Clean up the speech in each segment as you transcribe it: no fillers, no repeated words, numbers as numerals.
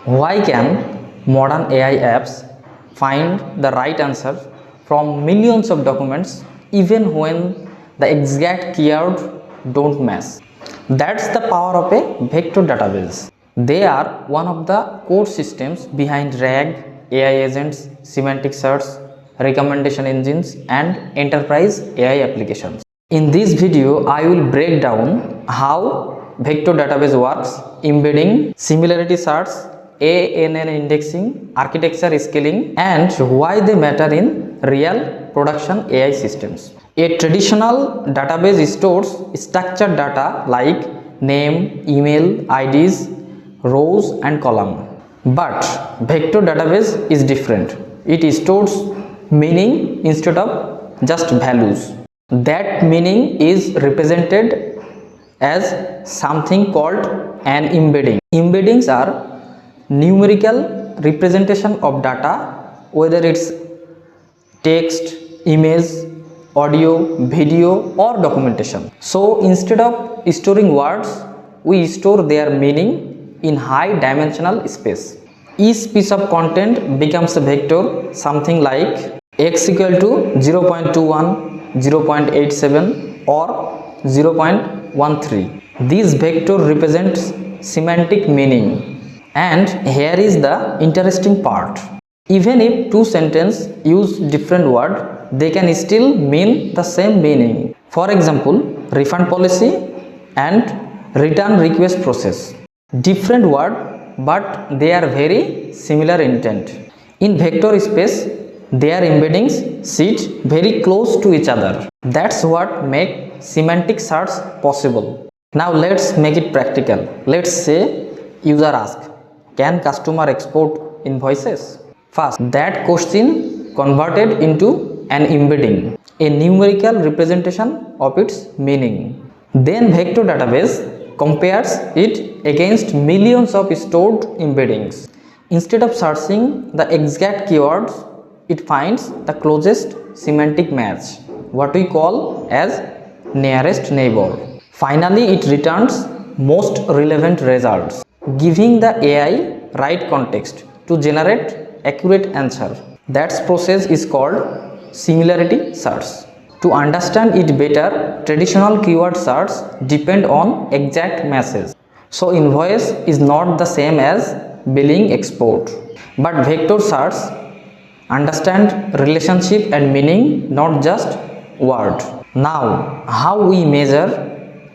Why can modern AI apps find the right answer from millions of documents even when the exact keyword don't match? That's the power of a vector database. They are one of the core systems behind RAG, AI agents, semantic search, recommendation engines, and enterprise AI applications. In this video, I will break down how vector database works, embedding, similarity search, ANN indexing, architecture scaling, and why they matter in real production AI systems. A traditional database stores structured data like name, email, IDs, rows, and column. But vector database is different. It stores meaning instead of just values. That meaning is represented as something called an embedding. Embeddings are numerical representation of data, whether it's text, image, audio, video, or documentation. So instead of storing words, we store their meaning in high dimensional space. Each piece of content becomes a vector, something like x equal to 0.21, 0.87, or 0.13. This vector represents semantic meaning. And here is the interesting part. Even if two sentences use different words, they can still mean the same meaning. For example, refund policy and return request process. Different word, but they are very similar intent. In vector space, their embeddings sit very close to each other. That's what makes semantic search possible. Now let's make it practical. Let's say user asks, can customer export invoices? First, that question converted into an embedding, a numerical representation of its meaning. Then vector database compares it against millions of stored embeddings. Instead of searching the exact keywords, it finds the closest semantic match, what we call as nearest neighbor. Finally, it returns most relevant results, giving the AI right context to generate accurate answer. That process is called similarity search. To understand it better, traditional keyword search depend on exact matches. So invoice is not the same as billing export. But vector search understand relationship and meaning, not just word. Now, how we measure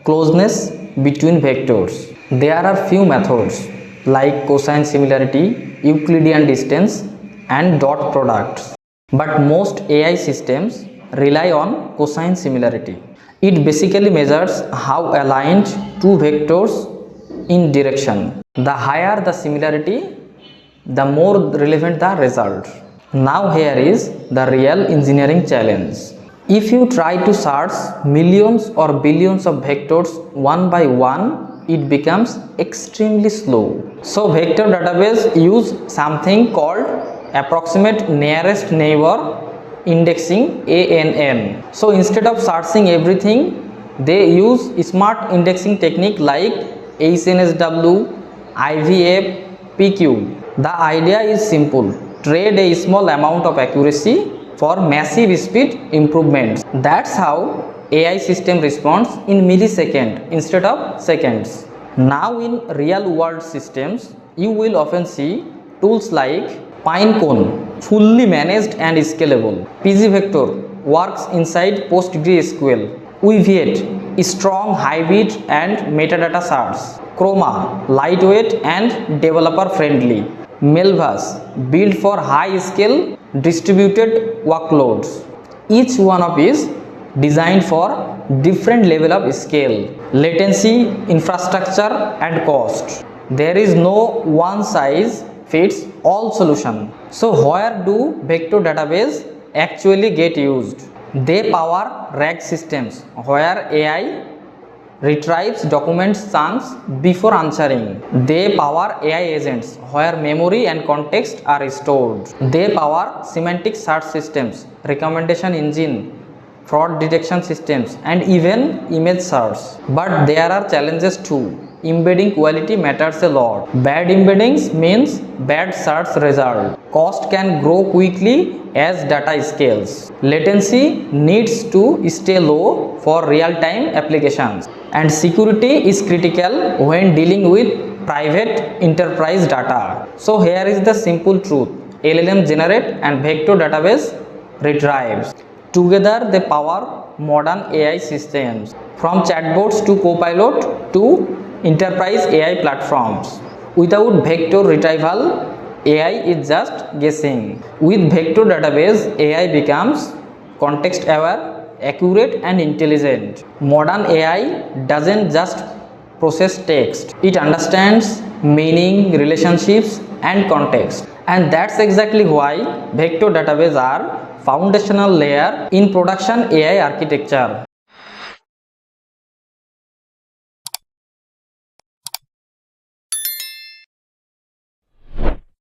closeness between vectors? There are few methods like cosine similarity, Euclidean distance, and dot products. But most AI systems rely on cosine similarity. It basically measures how aligned two vectors in direction. The higher the similarity, the more relevant the result. Now here is the real engineering challenge. If you try to search millions or billions of vectors one by one, it becomes extremely slow. So vector database use something called approximate nearest neighbor indexing, ANN. So instead of searching everything, they use smart indexing technique like HNSW, IVF, PQ. The idea is simple. Trade a small amount of accuracy for massive speed improvements. That's how AI system responds in milliseconds instead of seconds. Now in real world systems, you will often see tools like Pinecone, fully managed and scalable. PGVector works inside PostgreSQL. Weaviate, strong hybrid and metadata search. Chroma, lightweight and developer friendly. Melvas, built for high-scale distributed workloads. Each one of is designed for different level of scale, latency, infrastructure, and cost. There is no one size fits all solution. So where do vector database actually get used? They power RAG systems where AI retrieves document chunks before answering. They power AI agents where memory and context are stored. They power semantic search systems, recommendation engine, fraud detection systems, and even image search. But there are challenges too. embedding quality matters a lot. Bad embeddings means bad search result. Cost can grow quickly as data scales. Latency needs to stay low for real-time applications. And security is critical when dealing with private enterprise data. So here is the simple truth. LLM generate and vector database retrieves. Together they power modern AI systems, from chatbots to copilot to enterprise AI platforms. Without vector retrieval, AI is just guessing. With vector database, AI becomes context aware, accurate and intelligent. Modern AI doesn't just process text, it understands meaning, relationships and context. And that's exactly why vector databases are foundational layer in production AI architecture.